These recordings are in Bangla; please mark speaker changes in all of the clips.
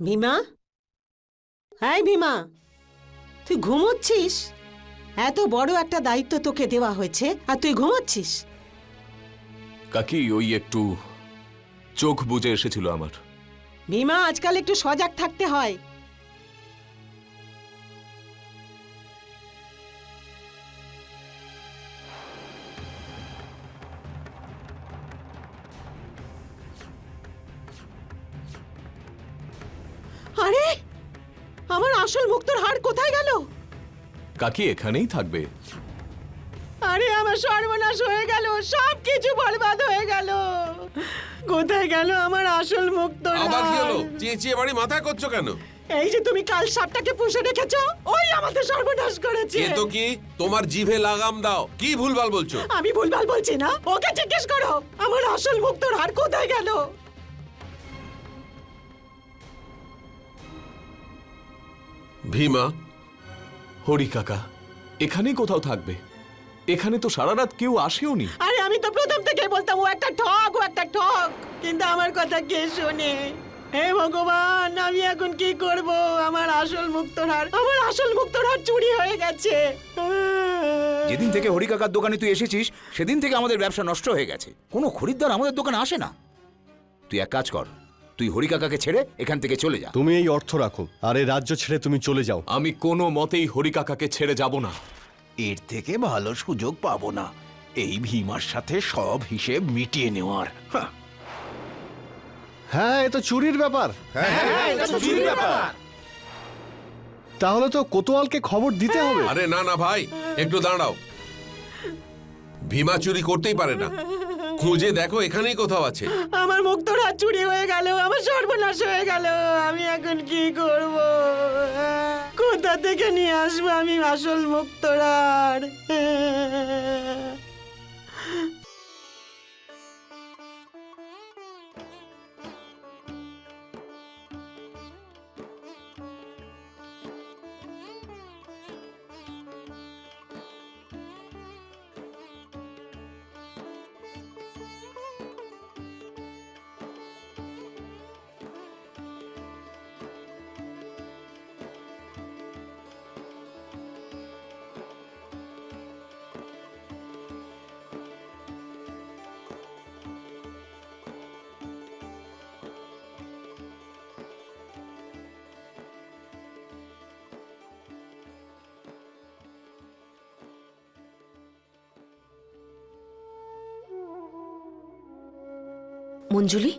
Speaker 1: ভীমা, হ্যাঁ ভীমা, তুই ঘুমোচ্ছিস? এত বড় একটা দায়িত্ব তোকে দেওয়া হয়েছে আর তুই ঘুমোচ্ছিস?
Speaker 2: কাকি ওই একটু চোখ বুজে এসেছিল আমার।
Speaker 1: ভীমা, আজকাল একটু সজাগ থাকতে হয়। আরে, আমার আসল মুক্তোর হাড় কোথায় গেল?
Speaker 2: কাকি এখানেই থাকবে।
Speaker 1: আরে, আমার সর্বনাশ হয়ে গেল, সব কিছু বরবাদ হয়ে গেল। কোথায় গেল আমার আসল মুক্তোর
Speaker 3: আবার কি হলো?
Speaker 1: হাড়?
Speaker 3: চেঁচিয়ে বাড়ি মাথায় করছো কেন?
Speaker 1: এই যে তুমি কাল সাপটাকে পুষে রেখেছো, ওই আমাদের সর্বনাশ করেছে।
Speaker 3: এ তো কি? তোমার জিভে লাগাম দাও। কি ভুলভাল বলছো?
Speaker 1: আমি ভুলভাল বলছি না, ওকে জিজ্ঞেস করো আমার আসল মুক্তোর হাড় কোথায় গেল।
Speaker 3: ভীমা,
Speaker 2: হরি কাকা এখানেই কোথাও থাকবে। এখানে তো সারা রাত কেউ আসেও নি।
Speaker 1: আরে, আমি তো প্রথম থেকেই বলতাম ও একটা ঠক, ও একটা ঠক, কিন্তু আমার কথা কে শোনে? হে ভগবান, আমি এখন কি করব? আমার আসল মুক্তোর হাড় চুরি হয়ে গেছে।
Speaker 4: যেদিন থেকে হরিকাকার দোকানে তুই এসেছিস সেদিন থেকে আমাদের ব্যবসা নষ্ট হয়ে গেছে। কোনো খরিদ্দার আমাদের দোকানে আসে না। তুই এক কাজ কর, তুই হরিকাকাকে ছেড়ে এখান থেকে চলে যা।
Speaker 5: তুমি এই অর্থ রাখো আর এই রাজ্য ছেড়ে তুমি চলে যাও।
Speaker 2: আমি কোনো মতেই হরি কাকাকে ছেড়ে যাব না।
Speaker 6: এর থেকে ভালো সুযোগ পাবো না এই ভীমার সাথে সব হিসেব মিটিয়ে নেওয়ার।
Speaker 5: হ্যাঁ, এ তো চুরির ব্যাপার। তাহলে তো কোতোয়ালকে খবর দিতে হবে।
Speaker 3: আরে না না ভাই, একটু দাঁড়াও। ভীমা চুরি করতেই পারে না। খুঁজে দেখো, এখানেই কোথাও আছে।
Speaker 1: আমার মুক্তোর হাড় চুরি হয়ে গেল, আমার সর্বনাশ হয়ে গেল। আমি এখন কি করব? কোথা থেকে নিয়ে আসবো আমি আসল মুক্তোর হাড়?
Speaker 7: মঞ্জুলি,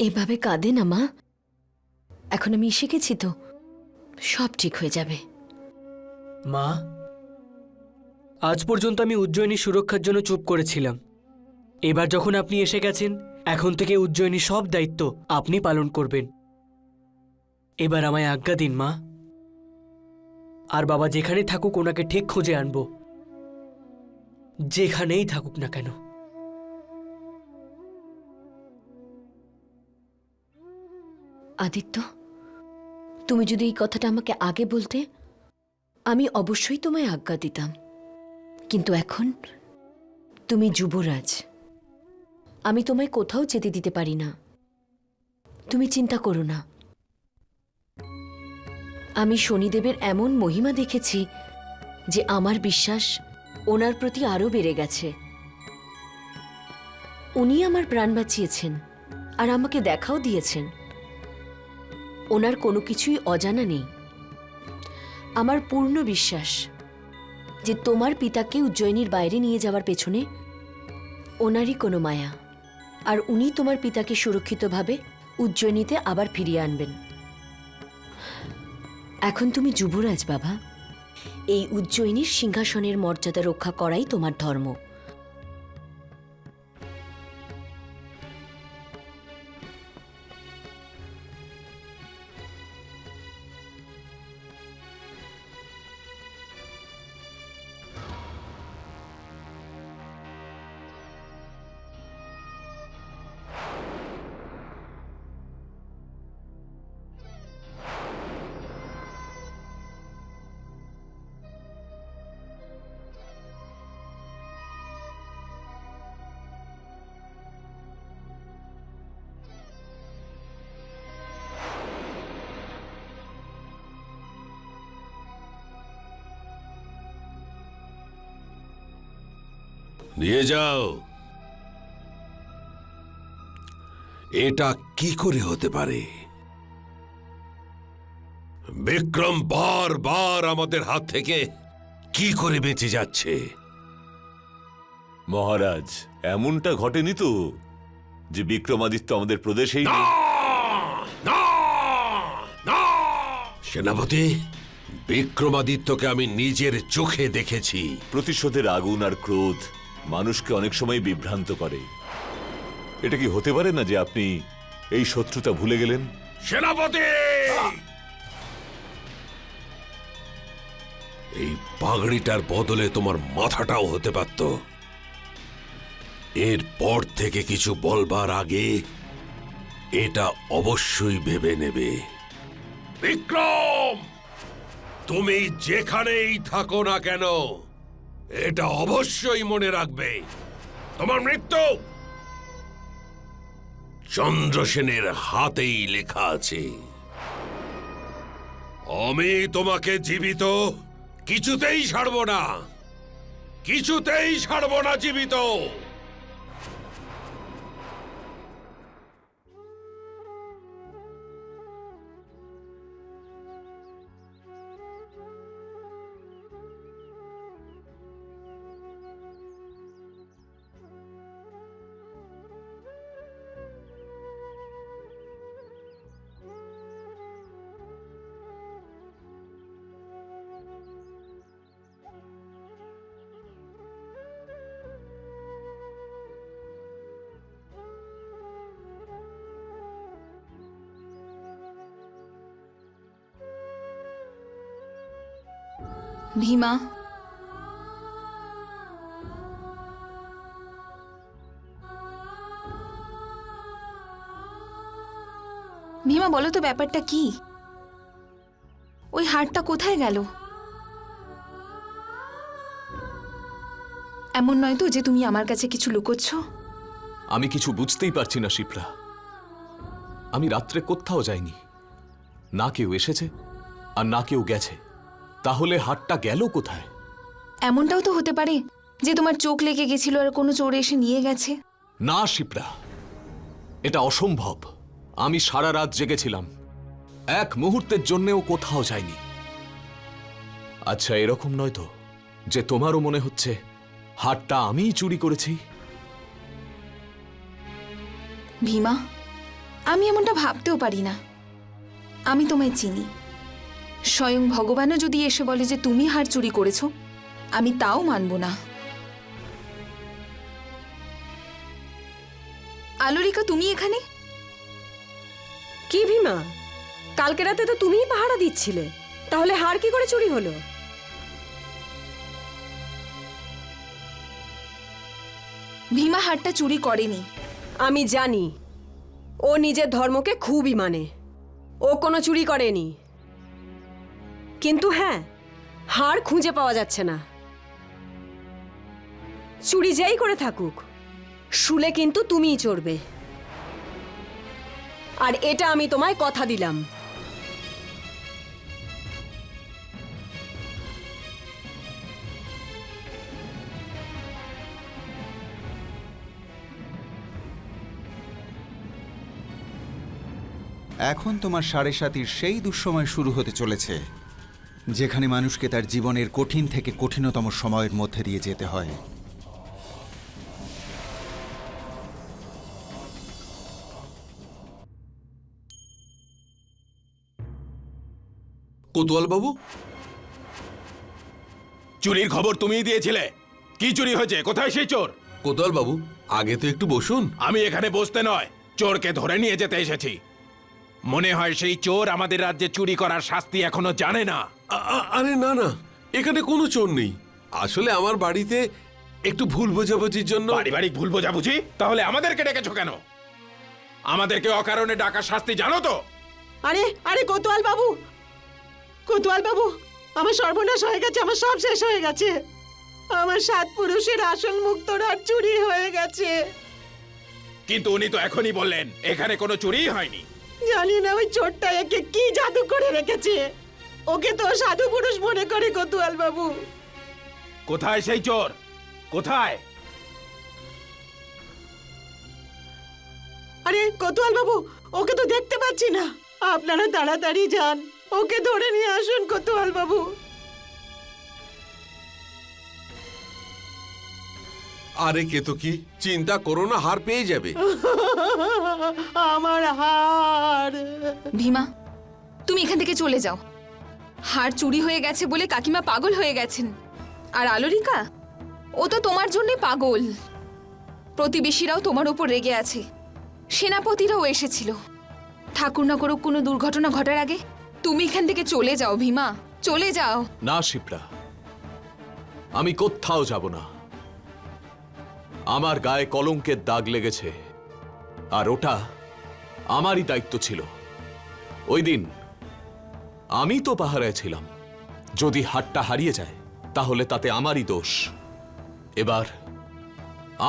Speaker 7: এভাবে কাঁদে না মা। এখন আমি এসে গেছি তো, সব ঠিক হয়ে যাবে।
Speaker 8: মা, আজ পর্যন্ত আমি উজ্জয়িনীর সুরক্ষার জন্য চুপ করেছিলাম। এবার যখন আপনি এসে গেছেন, এখন থেকে উজ্জয়িনীর সব দায়িত্ব আপনি পালন করবেন। এবার আমায় আজ্ঞা দিন মা। আর বাবা যেখানে থাকুক ওনাকে ঠিক খুঁজে আনবো, যেখানেই থাকুক না কেন।
Speaker 7: আদিত্য, তুমি যদি এই কথাটা আমাকে আগে বলতে, আমি অবশ্যই তোমায় আজ্ঞা দিতাম। কিন্তু এখন তুমি যুবরাজ, আমি তোমায় কোথাও যেতে দিতে পারি না। তুমি চিন্তা করো না। আমি শনিদেবের এমন মহিমা দেখেছি যে আমার বিশ্বাস ওনার প্রতি আরো বেড়ে গেছে। উনি আমার প্রাণ বাঁচিয়েছেন আর আমাকে দেখাও দিয়েছেন। ওনার কোনো কিছুই অজানা নেই। আমার পূর্ণ বিশ্বাস যে তোমার পিতাকে উজ্জয়িনীর বাইরে নিয়ে যাওয়ার পেছনে ওনারই কোনো মায়া, আর উনি তোমার পিতাকে সুরক্ষিতভাবে উজ্জয়িনীতে আবার ফিরিয়ে আনবেন। এখন তুমি যুবরাজ বাবা, এই উজ্জয়িনীর সিংহাসনের মর্যাদা রক্ষা করাই তোমার ধর্ম।
Speaker 3: নিয়ে যাও। এটা কি করে হতে পারে? বিক্রম বারবার আমাদের হাত থেকে কি করে বেঁচে যাচ্ছে?
Speaker 9: মহারাজ, এমনটা ঘটেনি তো যে বিক্রমাদিত্য আমাদের প্রদেশেই
Speaker 3: না!
Speaker 9: নেই?
Speaker 3: না! না! সেনাপতি, বিক্রমাদিত্যকে আমি নিজের চোখে দেখেছি।
Speaker 9: প্রতিশোধের আগুন আর ক্রোধ মানুষকে অনেক সময় বিভ্রান্ত করে। এটা কি হতে পারে না যে আপনি এই শত্রুতা ভুলে গেলেন?
Speaker 3: সেনাপতি, এই পাগড়িটার বদলে তোমার মাথাটাও হতে পারত। এরপর থেকে কিছু বলবার আগে এটা অবশ্যই ভেবে নেবে। বিক্রম, তুমি যেখানেই থাকো না কেন, এটা অবশ্যই মনে রাখবে, তোমার মৃত্যু চন্দ্রসেনের হাতেই লেখা আছে। আমি তোমাকে জীবিত কিছুতেই ছাড়ব না, কিছুতেই ছাড়ব না জীবিত।
Speaker 10: ভীমা, ভীমা বলো তো ব্যাপারটা কি? ওই হারটা কোথায় গেল? এমন নয় তো যে তুমি আমার কাছে কিছু লুকোচ্ছ?
Speaker 2: আমি কিছু বুঝতেই পারছি না শিপ্রা। আমি রাত্রে কোথাও যাইনি, না কেউ এসেছে আর না কেউ গেছে। তাহলে হাটটা গেল কোথায়?
Speaker 10: এমনটাও তো হতে পারে যে তোমার চোখ লেগে গেছিল আর কোনো চোর এসে নিয়ে গেছে।
Speaker 2: না শিপ্রা, এটা অসম্ভব। আমি সারা রাত জেগেছিলাম, এক মুহূর্তের জন্যেও কোথাও যাইনি। আচ্ছা, এরকম নয় তো যে তোমারও মনে হচ্ছে হাটটা আমিই চুরি করেছি?
Speaker 10: ভীমা, আমি এমনটা ভাবতেও পারি না। আমি তোমায় চিনি। স্বয়ং ভগবানও যদি এসে বলে যে তুমি হার চুরি করেছো, আমি তাও মানব না। আলোরিকা, তুমি এখানে?
Speaker 7: কি ভীমা, কালকে রাতে তো তুমিই পাহারা দিচ্ছিলে, তাহলে হার কি করে চুরি হলো?
Speaker 10: ভীমা হারটা চুরি করেনি।
Speaker 7: আমি জানি ও নিজের ধর্মকে খুবই মানে, ও কোনো চুরি করেনি। কিন্তু হ্যাঁ, হার খুঁজে পাওয়া যাচ্ছে না। চুরি যেই করে থাকুক, শুলে কিন্তু তুমিই চড়বে, আর এটা আমি তোমায় কথা দিলাম।
Speaker 11: এখন তোমার সাড়ে সাতির সেই দুঃসময় শুরু হতে চলেছে যেখানে মানুষকে তার জীবনের কঠিন থেকে কঠিনতম সময়ের মধ্যে দিয়ে যেতে হয়।
Speaker 3: কোতোয়াল বাবু,
Speaker 6: চুরির খবর তুমিই দিয়েছিলে। কি চুরি হয়েছে? কোথায় সেই চোর?
Speaker 3: কোতোয়াল বাবু, আগে তো একটু বসুন।
Speaker 6: আমি এখানে বসতে নয়, চোরকে ধরে নিয়ে যেতে এসেছি। মনে হয় সেই চোর আমাদের রাজ্যে চুরি করার শাস্তি এখনো জানে না।
Speaker 3: আরে না না, এখানে কোনো চোর নেই। আসলে আমার বাড়িতে একটু ভুল বোঝাবুঝির জন্য।
Speaker 6: পারিবারিক ভুল বোঝাবুঝি? তাহলে আমাদেরকে ডেকেছো কেন? আমাদেরকে অকারণে ডাকার শাস্তি জানো তো?
Speaker 1: আরে আরে কোতোয়াল বাবু, কোতোয়াল বাবু, আমার সর্বনাশ হয়ে গেছে, আমার সব শেষ হয়ে গেছে। আমার 7 পুরুষের আসল মুক্তোর চুরি হয়ে গেছে।
Speaker 6: কিন্তু উনি তো এখনই বললেন এখানে কোনো চুরিই হয়নি।
Speaker 1: জানি না ওই চোরটা একে কি জাদু করে রেখেছে। ওকে তো সাধু পুরুষ মনে করে কোতোয়াল বাবু।
Speaker 6: কোথায় সেই চোর? কোথায়?
Speaker 1: আরে কোতোয়াল বাবু, ওকে তো দেখতে পাচ্ছি না। আপনারা তাড়াতাড়ি যান, ওকে ধরে নিয়ে আসুন কোতোয়াল বাবু।
Speaker 3: আরে কেতকী, চিন্তা করো না, হার পেয়ে যাবে।
Speaker 1: আমার হার।
Speaker 10: ভীমা, তুমি এখান থেকে চলে যাও। হার চুরি হয়ে গেছে বলে কাকিমা পাগল হয়ে গেছেন। আর আলোরিকা, ও তো তোমার জন্যে পাগল। প্রতিবেশীরাও তোমার ওপর রেগে আছে, সেনাপতিরাও এসেছিল। ঠাকুর না করুক কোনো দুর্ঘটনা ঘটার আগে তুমি এখান থেকে চলে যাও ভীমা, চলে যাও।
Speaker 2: না শিপ্রা, আমি কোথাও যাব না। আমার গায়ে কলঙ্কের দাগ লেগেছে, আর ওটা আমারই দায়িত্ব ছিল। ওই দিন আমি তো পাহারায় ছিলাম। যদি হাটটা হারিয়ে যায় তাহলে তাতে আমারই দোষ। এবার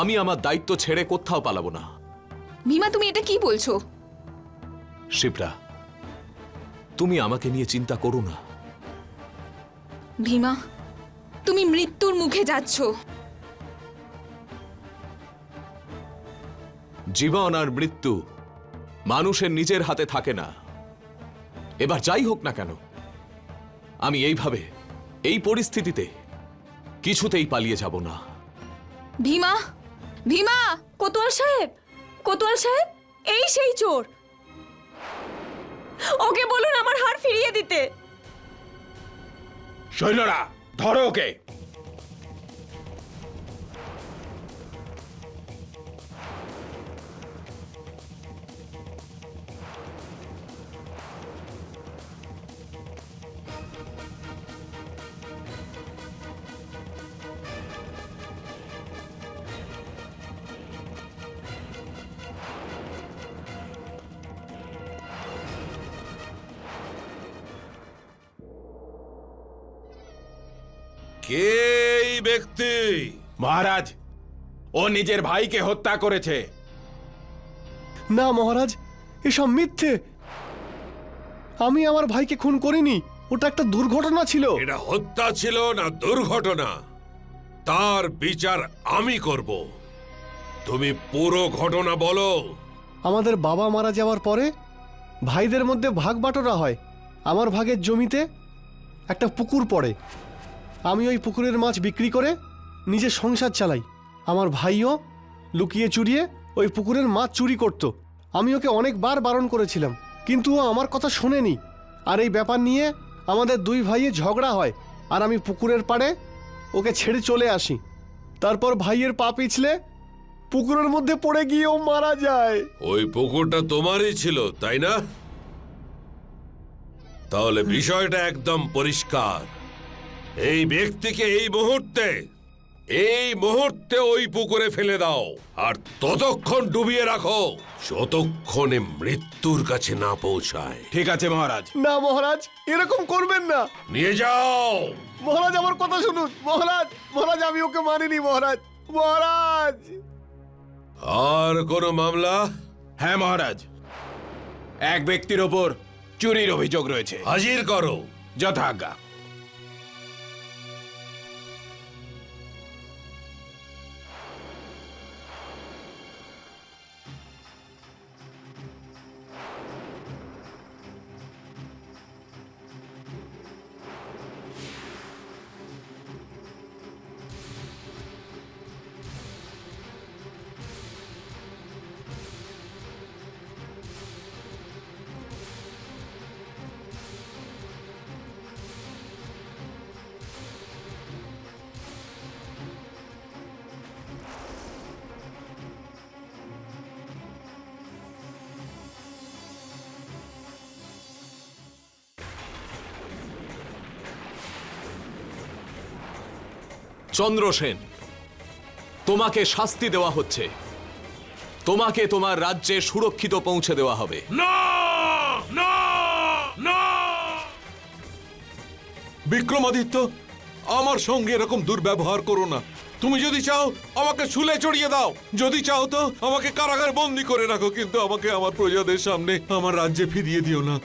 Speaker 2: আমি আমার দায়িত্ব ছেড়ে কোথাও পালাবো না।
Speaker 10: ভীমা, তুমি এটা কি বলছো?
Speaker 2: শিপ্রা, তুমি আমাকে নিয়ে চিন্তা করো না।
Speaker 10: ভীমা, তুমি মৃত্যুর মুখে যাচ্ছ।
Speaker 2: জীবন আর মৃত্যু মানুষের নিজের হাতে থাকে না। এবার যাই হোক না কেন, আমি এইভাবে, এই পরিস্থিতিতে কিছুতেই পালিয়ে যাব না।
Speaker 10: ভীমা, ভীমা!
Speaker 7: কোতোয়াল সাহেব, কোতোয়াল সাহেব, এই সেই চোর। ওকে বলুন আমার হার ফিরিয়ে দিতে।
Speaker 6: সৈন্যরা, ধরো ওকে।
Speaker 3: কে এই ব্যক্তি?
Speaker 6: মহারাজ, ও নিজের ভাইকে হত্যা করেছে।
Speaker 5: না মহারাজ, এসব মিথ্যে। আমি আমার ভাইকে খুন করিনি, ওটা একটা দুর্ঘটনা ছিল।
Speaker 3: এটা হত্যা ছিল না দুর্ঘটনা, তার বিচার আমি করব। তুমি পুরো ঘটনা বলো।
Speaker 5: আমাদের বাবা মারা যাওয়ার পরে ভাইদের মধ্যে ভাগ বাটোরা হয়। আমার ভাগের জমিতে একটা পুকুর পড়ে। আমি ওই পুকুরের মাছ বিক্রি করে নিজের সংসার চালাই। আমার ভাইও লুকিয়ে চুরিয়ে ওই পুকুরের মাছ চুরি করত। আমি ওকে অনেকবার বারণ করেছিলাম, কিন্তু ও আমার কথা শোনেনি। আর এই ব্যাপার নিয়ে আমাদের দুই ভাইয়ের ঝগড়া হয়, আর আমি পুকুরের পাড়ে ওকে ছেড়ে চলে আসি। তারপর ভাইয়ের পা পিছলে পুকুরের মধ্যে পড়ে গিয়ে ও মারা যায়।
Speaker 3: ওই পুকুরটা তোমারই ছিল, তাই না? তাহলে বিষয়টা একদম পরিষ্কার। এই ব্যক্তিকে এই মুহূর্তে ওই পুকুরে ফেলে দাও, আর ততক্ষণ ডুবিয়ে রাখো যতক্ষণে মৃত্যুর কাছে না পৌঁছায়।
Speaker 6: ঠিক আছে মহারাজ।
Speaker 5: না মহারাজ, এরকম করবেন না।
Speaker 3: নিয়ে যাও।
Speaker 5: মহারাজ আমার কথা শুনুন। মহারাজ, মহারাজ আমি ওকে মানিনি। মহারাজ, মহারাজ।
Speaker 3: আর কোনো মামলা?
Speaker 6: হ্যাঁ মহারাজ, এক ব্যক্তির ওপর চুরির অভিযোগ রয়েছে।
Speaker 3: হাজির করো।
Speaker 6: যথাজ্ঞা।
Speaker 2: চন্দ্রসেন, তোমাকে শাস্তি দেওয়া হচ্ছে। তোমাকে তোমার রাজ্যে সুরক্ষিত পৌঁছে দেওয়া হবে।
Speaker 3: না না না!
Speaker 12: বিক্রমাদিত্য, আমার সঙ্গে এরকম দুর্ব্যবহার করো না। তুমি যদি চাও আমাকে শুলে চড়িয়ে দাও, যদি চাও তো আমাকে কারাগারে বন্দি করে রাখো, কিন্তু আমাকে আমার প্রজাদের সামনে আমার রাজ্যে ফিরিয়ে দিও না।